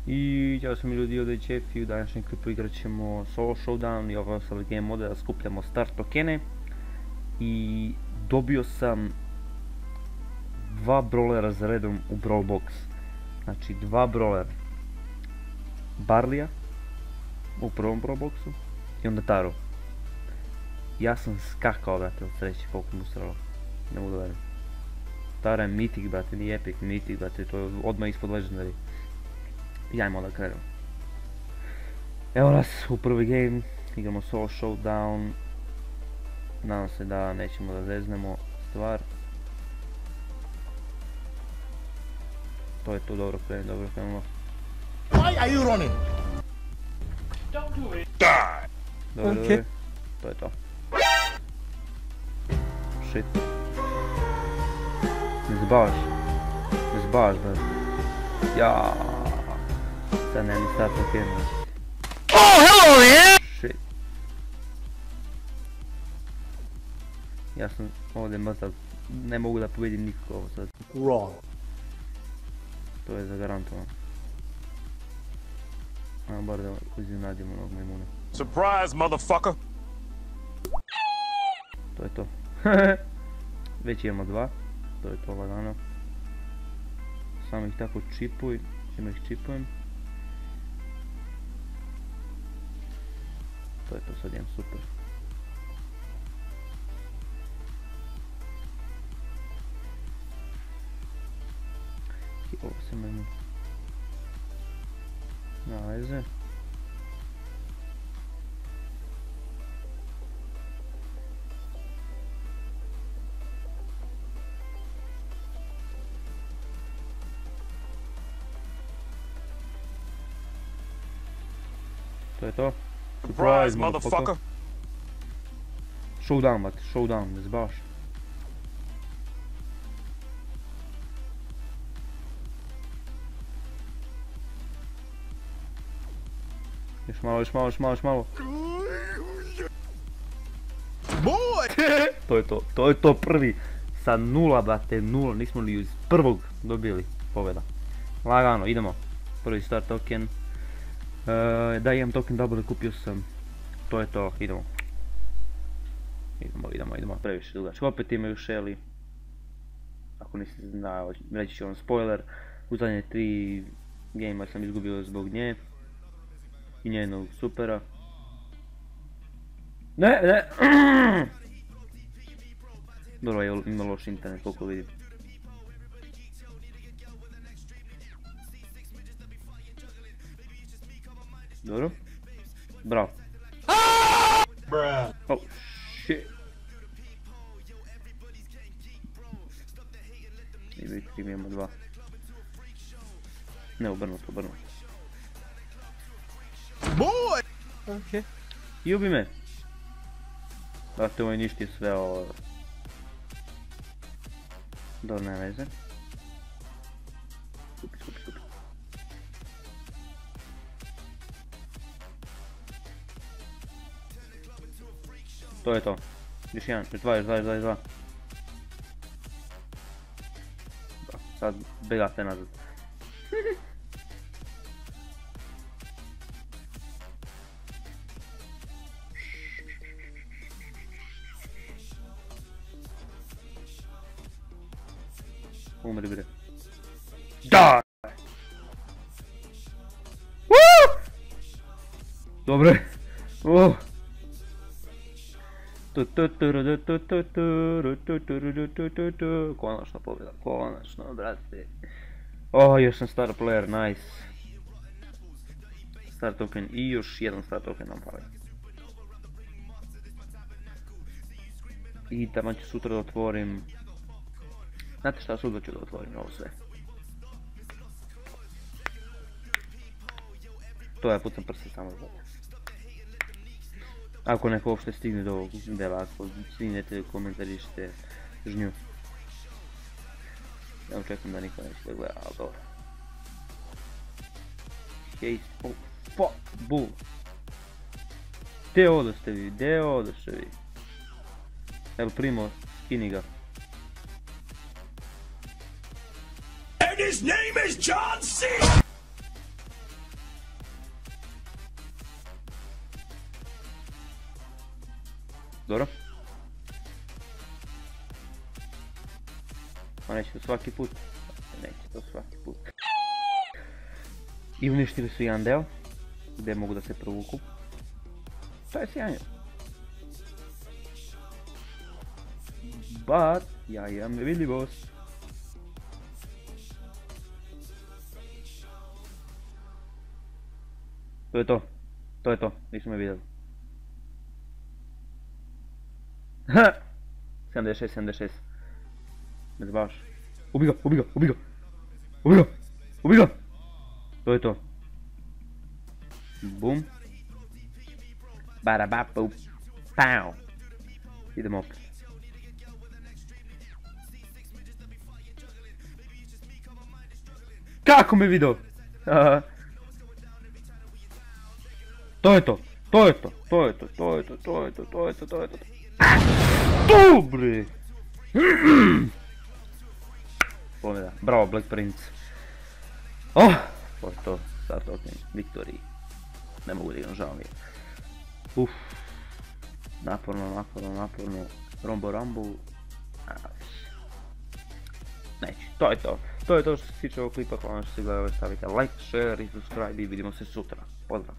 I ćao sam ljudi, ovdje je Čef i u današnjem klipu igrat ćemo Solo Showdown i ove ostale game mode da skupljamo start tokene. I dobio sam 2 brawlera za redom u Brawl Box. Znači 2 brawlera. Barlija u prvom Brawl Boxu i onda Taro. Ja sam skakao, brate, od sreće koliko mu sralo. Ne mogu da verujem. Taro je mythic, brate, nije epic, mythic, brate, to je odmah ispod legendary. I ajmo da krenemo. Evo nas u prvi game, igramo Solo Showdown. Nadam se da nećemo da zeznemo stvar. To je to, dobro krenulo. Why are you running? Don't do it. Die! Dobro, to je to. Shit. Ne zbavaš, brate. Ja. Sad nema ni start tokena. Oh, hello there! Shit. Ja sam ovdje mrtav. Ne mogu da pobedim nikako ovo sad. Wrong. To je zagarantovano. Ajmo bar da iznenadimo onog majmuna. Surprise, motherfucker! To je to. Već imamo 2. To je to lagano. Samo ih tako čipuj. Čime ih čipujem. To je to, sad imam super. I ovo se meni nalaze. To je to. Surprise, motherfucker! Showdown, brate, showdown, ne zbaš. Još malo. Boy! To je to prvi. Sa 0, brate, 0, nismo li iz prvog dobili pobjeda. Lagano, idemo. Prvi start token. Da, imam token double, kupio sam. To je to, idemo. Idemo. Previše dugačko. Opet imaju Shelly. Ako niste znao, reći ću vam spoiler. U zadnje 3 gamea sam izgubio zbog nje. I njenog supera. Ne! Dobro, ima loš internet, koliko vidim. Dobro. Bravo. Oh, shit. Imamo 2. Ne, obrnuto. Boy! Ok. I ubi me. Dakle, ovo je ništi sve ovo. Dobro, ne veze. Skupi. To je to. Još jedan, još dva. Sad begate nazad. Umri, bre. Da! Dobre. Konačno pobjeda, konačno, brate. Još sam star player, nice. Star token i još jedan star token nam fali. I tamo ću sutra da otvorim. Znate šta, sutra ću da otvorim ovo sve. To ja pucam prste samo zato. Ako neko uopšte stigne do ovog dela, ako stignete, komentarišite žnju. Ja očekujem da niko neće da gleda, ali dobro. Case, oh fuck, bull. Gdje odošte vi? El Primo, skini ga. And his name is John C. Dobro. A neće to svaki put. Neće to svaki put. I uništili su jedan deo gdje mogu da se provuku. To je sjajno. But ja imam nevidljivost. To je to. To je to. Nisu me vidjeli. 76. Ne zbaš. Ubi ga. To je to. Bum. Barabapu. Pow. Idemo opet. Kako me vidio? To je to. Dobre! Pobjeda. Bravo, Black Prince. Oh! To je to. Sad token. Victory. Ne mogu da igram, žao mi je. Uff. Naporno. Rumble. Neću. To je to. To je to što se tiče ovog klipa. Hvala što ste gledali. Stavite like, share i subscribe i vidimo se sutra. Pozdrav.